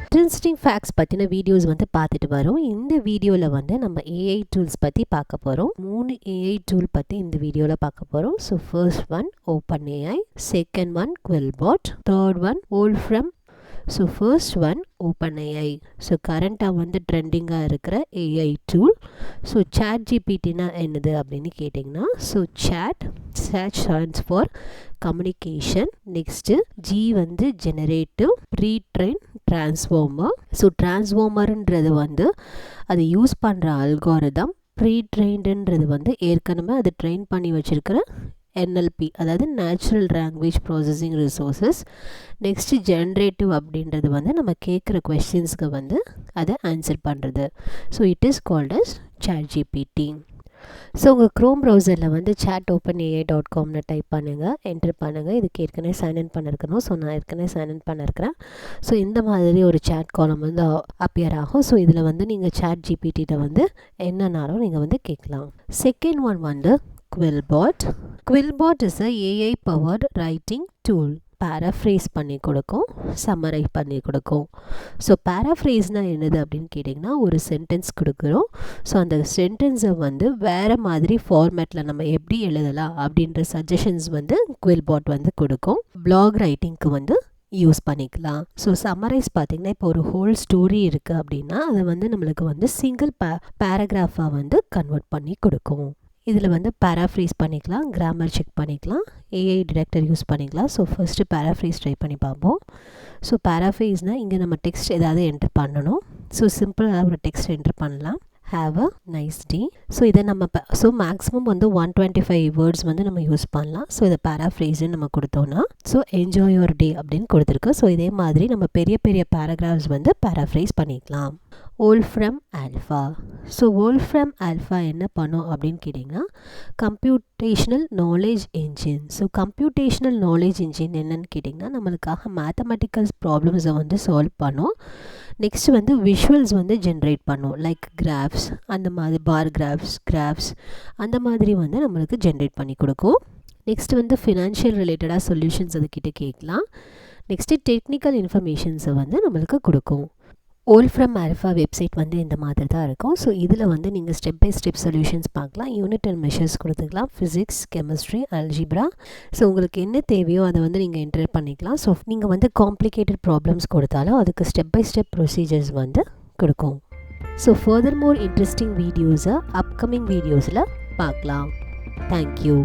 Interesting facts பற்றின videos வந்து பார்த்துட்டு வரோம். இந்த வீடியோவில் வந்து நம்ம ஏஐ டூல்ஸ் பற்றி பார்க்க போகிறோம். 3 ஏஐ டூல் பற்றி இந்த வீடியோவில் பார்க்க போகிறோம். So first one open AI, second one Quillbot, third one Wolfram. So first one open AI. So கரண்ட்டாக வந்து ட்ரெண்டிங்காக இருக்கிற ஏஐ டூல். ஸோ சாட் ஜிபிடினா என்னது அப்படின்னு கேட்டிங்கன்னா, so chat stands for communication. Next G வந்து ஜெனரேட்டிவ், ப்ரீட்ரெயின், டிரான்ஸ்ஃபார்மர். ஸோ டிரான்ஸ்ஃபார்மருன்றது வந்து அது யூஸ் பண்ணுற அல்காரிதம். ப்ரீட்ரெயின்டுன்றது வந்து ஏற்கனவே அது ட்ரெயின் பண்ணி வச்சுருக்கிற NLP, அதாவது natural language processing resources. Next generative அப்படின்றது வந்து நம்ம கேட்குற கொஸ்டின்ஸ்க்கு வந்து அதை ஆன்சர் பண்ணுறது. So it is called as chat GPT. So உங்கள் க்ரோம் ப்ரௌசரில் வந்து chat-openai.comனு டைப் பண்ணுங்கள், என்டர் பண்ணுங்கள். இதுக்கு ஏற்கனவே சைன்இன் பண்ணியிருக்கணும். ஸோ நான் ஏற்கனவே சைன்இன் பண்ணியிருக்கிறேன். ஸோ இந்த மாதிரி ஒரு சேட் காலம் வந்து அப்பியர் ஆகும். ஸோ இதில் வந்து நீங்கள் சாட் ஜிபிடியில் வந்து என்னன்னாலும் நீங்கள் வந்து கேட்கலாம். செகண்ட் ஒன் வந்து Quillbot. Quillbot is a AI powered writing tool. Paraphrase பண்ணி கொடுக்கும், சம்மரைஸ் பண்ணி கொடுக்கும். ஸோ பேராஃப்ரேஸ்னால் என்னது அப்படின்னு கேட்டிங்கன்னா, ஒரு சென்டென்ஸ் கொடுக்குறோம். ஸோ அந்த சென்டென்ஸை வந்து வேறு மாதிரி ஃபார்மேட்டில் நம்ம எப்படி எழுதலாம் அப்படின்ற சஜஷன்ஸ் வந்து குவில்பாட் வந்து கொடுக்கும். பிளாக் ரைட்டிங்க்கு வந்து யூஸ் பண்ணிக்கலாம். ஸோ சம்மரைஸ் பார்த்திங்கன்னா, இப்போ ஒரு ஹோல் ஸ்டோரி இருக்குது அப்படின்னா அதை வந்து நம்மளுக்கு வந்து சிங்கிள் பேராகிராஃபாக வந்து கன்வெர்ட் பண்ணி கொடுக்கும். இதில் வந்து பேராஃப்ரேஸ் பண்ணிக்கலாம், கிராமர் செக் பண்ணிக்கலாம், ஏஐ டிடெக்டர் யூஸ் பண்ணிக்கலாம். ஸோ ஃபஸ்ட்டு பேராஃப்ரேஸ் ட்ரை பண்ணி பார்ப்போம். ஸோ பேராஃப்ரேஸ்னால் இங்கே நம்ம டெக்ஸ்ட் ஏதாவது என்ட்ரு பண்ணணும். ஸோ சிம்பிளாக ஒரு டெக்ஸ்ட் என்ட்ரு பண்ணலாம். Have a nice day. So இதை நம்ம ஸோ மேக்ஸிமம் வந்து 125 வேர்ட்ஸ் வந்து நம்ம யூஸ் பண்ணலாம். ஸோ இதை பேராஃப்ரேஸ்ன்னு நம்ம கொடுத்தோன்னா, ஸோ என்ஜாய் யுவர் டே அப்படின்னு கொடுத்துருக்கு. ஸோ இதே மாதிரி நம்ம பெரிய பெரிய பேராகிராஃப்ஸ் வந்து பேராஃப்ரேஸ் பண்ணிக்கலாம். வோல்ஃப்ரம் ஆல்ஃபா. ஸோ வோல்ஃப்ரம் ஆல்ஃபா என்ன பண்ணும் அப்படின்னு கேட்டிங்கன்னா, கம்ப்யூட்டேஷ்னல் knowledge engine. So கம்ப்யூட்டேஷ்னல் knowledge engine என்னன்னு கேட்டிங்கன்னா, நம்மளுக்காக மேத்தமெட்டிக்கல்ஸ் ப்ராப்ளம்ஸை வந்து சால்வ் பண்ணும். நெக்ஸ்ட் வந்து விஷுவல்ஸ் வந்து ஜென்ரேட் பண்ணும், லைக் கிராஃப்ஸ், அந்த மாதிரி பார் கிராஃப்ஸ் அந்த மாதிரி வந்து நம்மளுக்கு ஜென்ரேட் பண்ணி கொடுக்கும். நெக்ஸ்ட் வந்து ஃபினான்ஷியல் ரிலேட்டடாக சொல்யூஷன்ஸ் அதுக்கிட்ட கேட்கலாம். நெக்ஸ்ட்டு டெக்னிக்கல் இன்ஃபர்மேஷன்ஸை வந்து நம்மளுக்கு கொடுக்கும். வோல்ஃப்ரம் ஆல்ஃபா வெப்சைட் வந்து இந்த மாதிரி தான் இருக்கும். ஸோ இதில் வந்து நீங்கள் ஸ்டெப் பை ஸ்டெப் சொல்யூஷன்ஸ் பார்க்கலாம், யூனிட் அண்ட் மெஷர்ஸ் கொடுத்துக்கலாம், ஃபிசிக்ஸ், கெமிஸ்ட்ரி, அல்ஜிப்ரா. ஸோ உங்களுக்கு என்ன தேவையோ அதை வந்து நீங்கள் என்டர் பண்ணிக்கலாம். ஸோ நீங்கள் வந்து காம்ப்ளிகேட்டட் ப்ராப்ளம்ஸ் கொடுத்தாலும் அதுக்கு ஸ்டெப் பை ஸ்டெப் ப்ரொசீஜர்ஸ் வந்து கொடுக்கும். ஸோ ஃபர்தர் மோர் இன்ட்ரெஸ்டிங் வீடியோஸை அப்கமிங் வீடியோஸில் பார்க்கலாம். தேங்க்யூ.